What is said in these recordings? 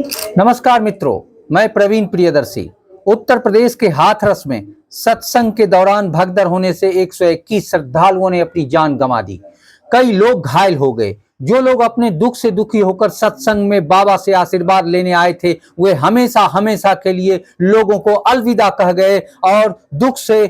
नमस्कार मित्रों, मैं प्रवीण प्रियदर्शी। उत्तर प्रदेश के हाथरस में सत्संग के दौरान भगदड़ होने से 121 श्रद्धालुओं ने अपनी जान गंवा दी। कई लोग घायल हो गए। जो लोग अपने दुख से दुखी होकर सत्संग में बाबा से आशीर्वाद लेने आए थे, वे हमेशा हमेशा के लिए लोगों को अलविदा कह गए और दुख से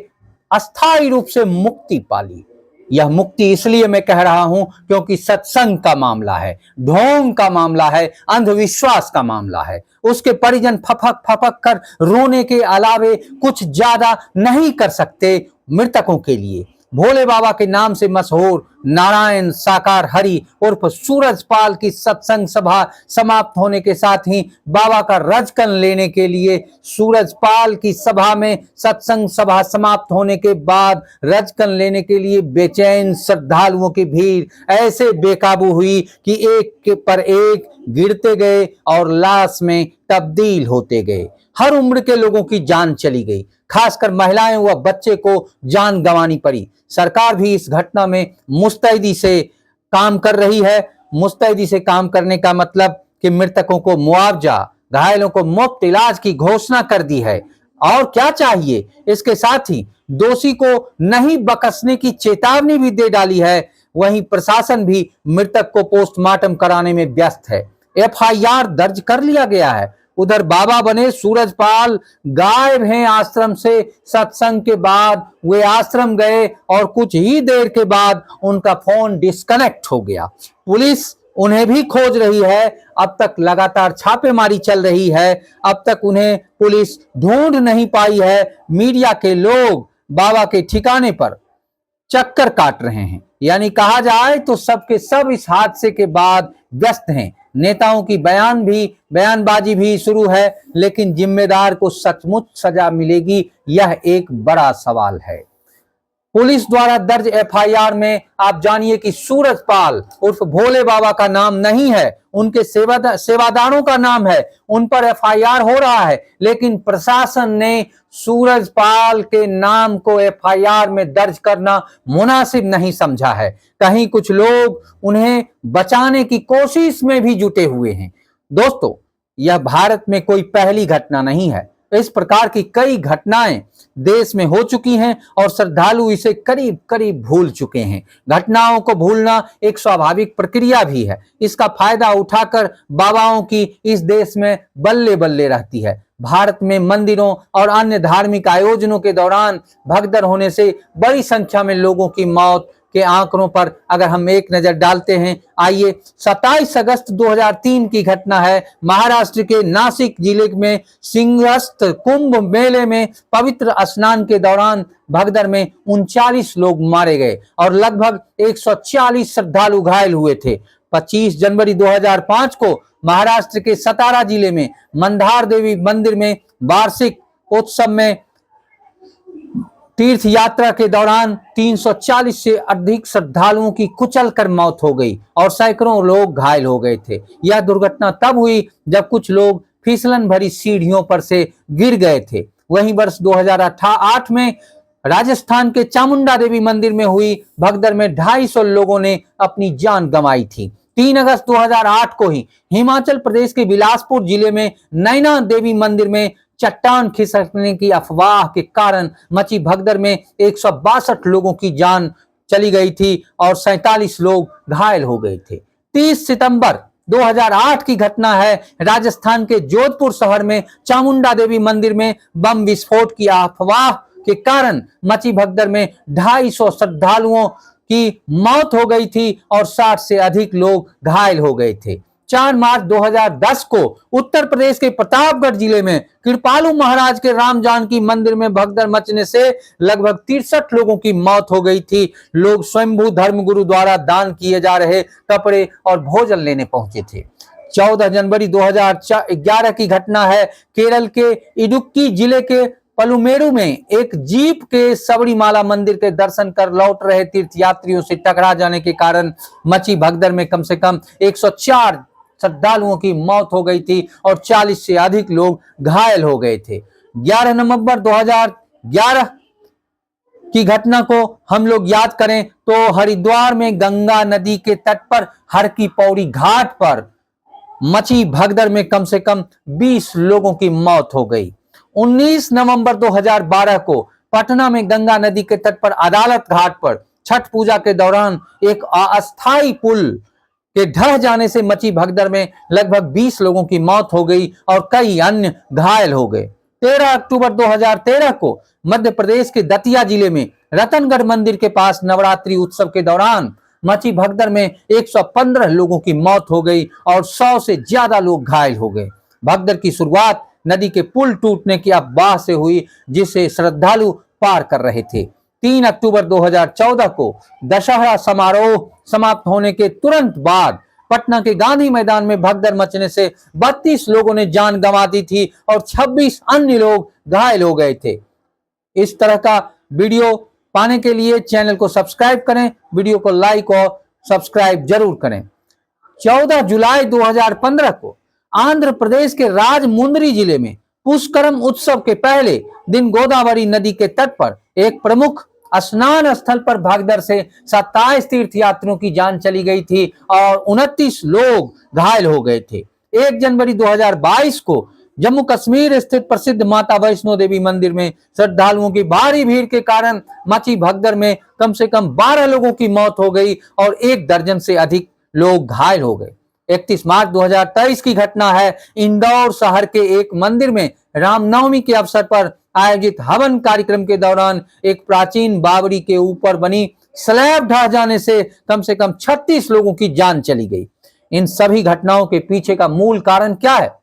अस्थायी रूप से मुक्ति पा ली। यह मुक्ति इसलिए मैं कह रहा हूं क्योंकि सत्संग का मामला है, ढोंग का मामला है, अंधविश्वास का मामला है। उसके परिजन फपक फपक कर रोने के अलावे कुछ ज्यादा नहीं कर सकते। मृतकों के लिए भोले बाबा के नाम से मशहूर नारायण साकार हरि उर्फ सूरजपाल की सत्संग सभा समाप्त होने के साथ ही बाबा का रजकन लेने के लिए सूरजपाल की सभा में सत्संग सभा समाप्त होने के बाद रजकन लेने के लिए बेचैन श्रद्धालुओं की भीड़ ऐसे बेकाबू हुई कि एक के पर एक गिरते गए और लाश में तब्दील होते गए। हर उम्र के लोगों की जान चली गई, खासकर महिलाएं व बच्चे को जान गंवानी पड़ी। सरकार भी इस घटना में मुस्तैदी से काम कर रही है। मुस्तैदी से काम करने का मतलब कि मृतकों को मुआवजा, घायलों को मुफ्त इलाज की घोषणा कर दी है। और क्या चाहिए? इसके साथ ही दोषी को नहीं बख्शने की चेतावनी भी दे डाली है। वहीं प्रशासन भी मृतक को पोस्टमार्टम कराने में व्यस्त है। एफआईआर दर्ज कर लिया गया है। उधर बाबा बने सूरजपाल गायब हैं आश्रम से। सत्संग के बाद वे आश्रम गए और कुछ ही देर के बाद उनका फोन डिस्कनेक्ट हो गया। पुलिस उन्हें भी खोज रही है। अब तक लगातार छापेमारी चल रही है। अब तक उन्हें पुलिस ढूंढ नहीं पाई है। मीडिया के लोग बाबा के ठिकाने पर चक्कर काट रहे हैं। यानी कहा जाए तो सबके सब इस हादसे के बाद व्यस्त हैं। नेताओं की बयानबाजी भी शुरू है, लेकिन जिम्मेदार को सचमुच सजा मिलेगी, यह एक बड़ा सवाल है। पुलिस द्वारा दर्ज एफआईआर में आप जानिए कि सूरजपाल उर्फ भोले बाबा का नाम नहीं है, उनके सेवादारों का नाम है। उन पर एफआईआर हो रहा है, लेकिन प्रशासन ने सूरजपाल के नाम को एफआईआर में दर्ज करना मुनासिब नहीं समझा है। कहीं कुछ लोग उन्हें बचाने की कोशिश में भी जुटे हुए हैं। दोस्तों, यह भारत में कोई पहली घटना नहीं है। इस प्रकार की कई घटनाएं देश में हो चुकी हैं और श्रद्धालु इसे करीब करीब भूल चुके हैं। घटनाओं को भूलना एक स्वाभाविक प्रक्रिया भी है। इसका फायदा उठाकर बाबाओं की इस देश में बल्ले बल्ले रहती है। भारत में मंदिरों और अन्य धार्मिक आयोजनों के दौरान भगदड़ होने से बड़ी संख्या में लोगों की मौत के आंकड़ों पर अगर हम एक नजर डालते हैं, आइए 27 अगस्त 2003 की घटना है। महाराष्ट्र के नासिक जिले में सिंहस्थ कुंभ मेले में पवित्र स्नान के दौरान भगदड़ में 39 लोग मारे गए और लगभग 140 श्रद्धालु घायल हुए थे। 25 जनवरी 2005 को महाराष्ट्र के सतारा जिले में मंदार देवी मंदिर में वार्षिक उत्सव में तीर्थ यात्रा के दौरान 340 से अधिक श्रद्धालुओं की कुचलकर मौत हो गई और सैकड़ों लोग घायल हो गए थे। यह दुर्घटना तब हुई जब कुछ लोग फिसलन भरी सीढ़ियों पर से गिर गए थे। वहीं वर्ष 2008 में राजस्थान के चामुंडा देवी मंदिर में हुई भगदड़ में 250 लोगों ने अपनी जान गंवाई थी। 3 अगस्त 2008 को ही हिमाचल प्रदेश के बिलासपुर जिले में नैना देवी मंदिर में चट्टान खिसकने की अफवाह के कारण मची भगदड़ में 162 लोगों की जान चली गई थी और 47 लोग घायल हो गए थे। 30 सितंबर 2008 की घटना है। राजस्थान के जोधपुर शहर में चामुंडा देवी मंदिर में बम विस्फोट की अफवाह के कारण मची भगदड़ में 250 श्रद्धालुओं की मौत हो गई थी और 60 से अधिक लोग घायल हो गए थे। 4 मार्च 2010 को उत्तर प्रदेश के प्रतापगढ़ जिले में कृपालू महाराज के राम जानकी मंदिर में भगदड़ मचने से लगभग 63 लोगों की मौत हो गई थी। लोग स्वयंभू धर्मगुरु द्वारा दान किए जा रहे कपड़े और भोजन लेने पहुंचे थे। 14 जनवरी 2011 की घटना है। केरल के इडुक्की जिले के पलुमेरु में एक जीप के सबरीमाला मंदिर के दर्शन कर लौट रहे तीर्थयात्रियों से टकरा जाने के कारण मची भगदड़ में कम से कम 104 श्रद्धालुओं की मौत हो गई थी और 40 से अधिक लोग घायल हो गए थे। 11 नवंबर 2011 की घटना को हम लोग याद करें तो हरिद्वार में गंगा नदी के तट पर हर की पौड़ी घाट पर मची भगदड़ में कम से कम 20 लोगों की मौत हो गई। 19 नवंबर 2012 को पटना में गंगा नदी के तट पर अदालत घाट पर छठ पूजा के दौरान एक अस्थायी पुल के ढह जाने से मची भगदड़ में लगभग 20 लोगों की मौत हो गई और कई अन्य घायल हो गए। 13 अक्टूबर 2013 को मध्य प्रदेश के दतिया जिले में रतनगढ़ मंदिर के पास नवरात्रि उत्सव के दौरान मची भगदड़ में 115 लोगों की मौत हो गई और 100 से ज्यादा लोग घायल हो गए। भगदड़ की शुरुआत नदी के पुल टूटने की अफवाह से हुई, जिसे श्रद्धालु पार कर रहे थे। 3 अक्टूबर 2014 को दशहरा समारोह समाप्त होने के तुरंत बाद पटना के गांधी मैदान में भगदड़ मचने से 32 लोगों ने जान गंवा दी थी और 26 अन्य लोग घायल हो गए थे। इस तरह का वीडियो पाने के लिए चैनल को सब्सक्राइब करें, वीडियो को लाइक और सब्सक्राइब जरूर करें। 14 जुलाई 2015 को आंध्र प्रदेश के राजमुंद्री जिले में पुष्करम उत्सव के पहले दिन गोदावरी नदी के तट पर एक प्रमुख स्नान स्थल पर भगदड़ से 27 तीर्थयात्रियों की जान चली गई थी और 29 लोग घायल हो गए थे। 1 जनवरी 2022 को जम्मू कश्मीर स्थित प्रसिद्ध माता वैष्णो देवी मंदिर में श्रद्धालुओं की भारी भीड़ के कारण मची भगदड़ में कम से कम 12 लोगों की मौत हो गई और 1 दर्जन से अधिक लोग घायल हो गए। 31 मार्च 2023 की घटना है। इंदौर शहर के एक मंदिर में रामनवमी के अवसर पर आयोजित हवन कार्यक्रम के दौरान एक प्राचीन बावड़ी के ऊपर बनी स्लैब ढह जाने से कम 36 लोगों की जान चली गई। इन सभी घटनाओं के पीछे का मूल कारण क्या है?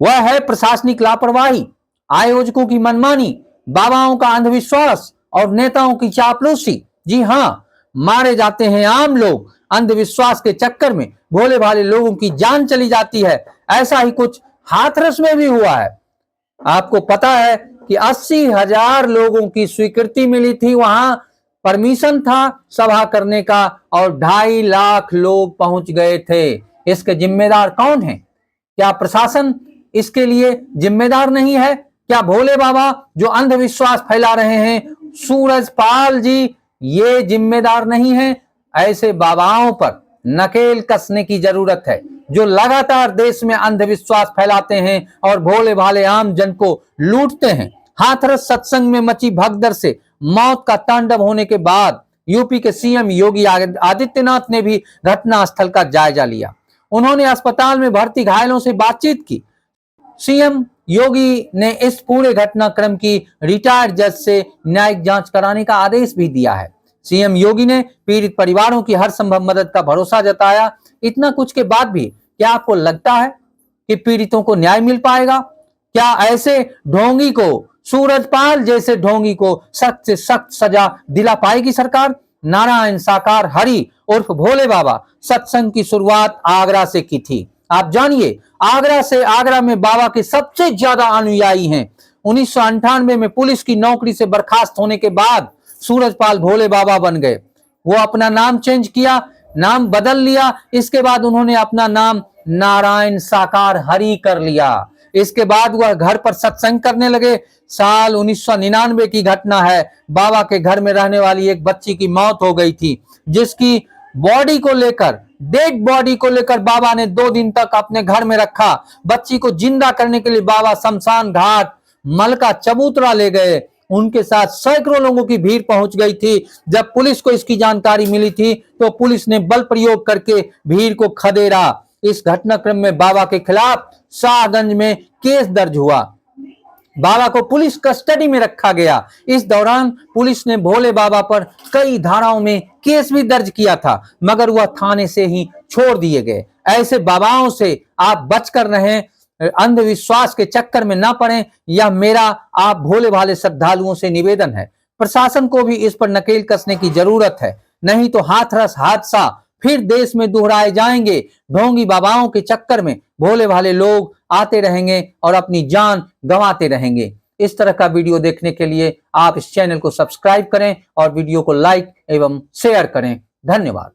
वह है प्रशासनिक लापरवाही, आयोजकों की मनमानी, बाबाओं का अंधविश्वास और नेताओं की चापलूसी। जी हाँ, मारे जाते हैं आम लोग, अंधविश्वास के चक्कर में भोले भाले लोगों की जान चली जाती है। ऐसा ही कुछ हाथरस में भी हुआ है। आपको पता है कि 80,000 लोगों की स्वीकृति मिली थी, वहां परमिशन था सभा करने का और 2.5 लाख लोग पहुंच गए थे। इसके जिम्मेदार कौन है? क्या प्रशासन इसके लिए जिम्मेदार नहीं है? क्या भोले बाबा जो अंधविश्वास फैला रहे हैं, सूरजपाल जी, ये जिम्मेदार नहीं है? ऐसे बाबाओं पर नकेल कसने की जरूरत है जो लगातार देश में अंधविश्वास फैलाते हैं और भोले भाले आम जन को लूटते हैं। हाथरस सत्संग में मची भगदड़ से मौत का तांडव होने के बाद यूपी के सीएम योगी आदित्यनाथ ने भी घटना स्थल का जायजा लिया। उन्होंने अस्पताल में भर्ती घायलों से बातचीत की। सीएम योगी ने इस पूरे घटनाक्रम की रिटायर्ड जज से न्यायिक जांच कराने का आदेश भी दिया है। सीएम योगी ने पीड़ित परिवारों की हर संभव मदद का भरोसा जताया। इतना कुछ के बाद भी क्या आपको लगता है कि पीड़ितों को न्याय मिल पाएगा? क्या ऐसे ढोंगी को, सूरजपाल जैसे ढोंगी को सख्त से सख्त सजा दिला पाएगी सरकार? नारायण साकार हरि उर्फ भोले बाबा सत्संग की शुरुआत आगरा से की थी। आप जानिए, आगरा में बाबा के सबसे ज्यादा अनुयायी हैं। 1998 में पुलिस की नौकरी से बर्खास्त होने के बाद सूरजपाल भोले बाबा बन गए। वो अपना नाम चेंज किया, नाम बदल लिया। इसके बाद उन्होंने अपना नाम नारायण साकार हरि कर लिया। इसके बाद वह घर पर सत्संग करने लगे। साल 1999 की घटना है। बाबा के घर में रहने वाली एक बच्ची की मौत हो गई थी, जिसकी बॉडी को लेकर, डेड बॉडी को लेकर बाबा ने 2 दिन तक अपने घर में रखा। बच्ची को जिंदा करने के लिए बाबा शमशान घाट मलका चबूतरा ले गए। उनके साथ सैकड़ों लोगों की भीड़ पहुंच गई थी। जब पुलिस को इसकी जानकारी मिली थी तो पुलिस ने बल प्रयोग करके भीड़ को खदेड़ा। इस घटनाक्रम में बाबा के खिलाफ शाहगंज में केस दर्ज हुआ। बाबा को पुलिस कस्टडी में रखा गया। इस दौरान पुलिस ने भोले बाबा पर कई धाराओं में केस भी दर्ज किया था, मगर वह थाने से ही छोड़ दिए गए। ऐसे बाबाओं से आप बचकर रहें, अंधविश्वास के चक्कर में ना पड़ें। यह मेरा आप भोले भाले श्रद्धालुओं से निवेदन है। प्रशासन को भी इस पर नकेल कसने की जरूरत है, नहीं तो हाथरस हादसा फिर देश में दोहराए जाएंगे। ढोंगी बाबाओं के चक्कर में भोले भाले लोग आते रहेंगे और अपनी जान गंवाते रहेंगे। इस तरह का वीडियो देखने के लिए आप इस चैनल को सब्सक्राइब करें और वीडियो को लाइक एवं शेयर करें। धन्यवाद।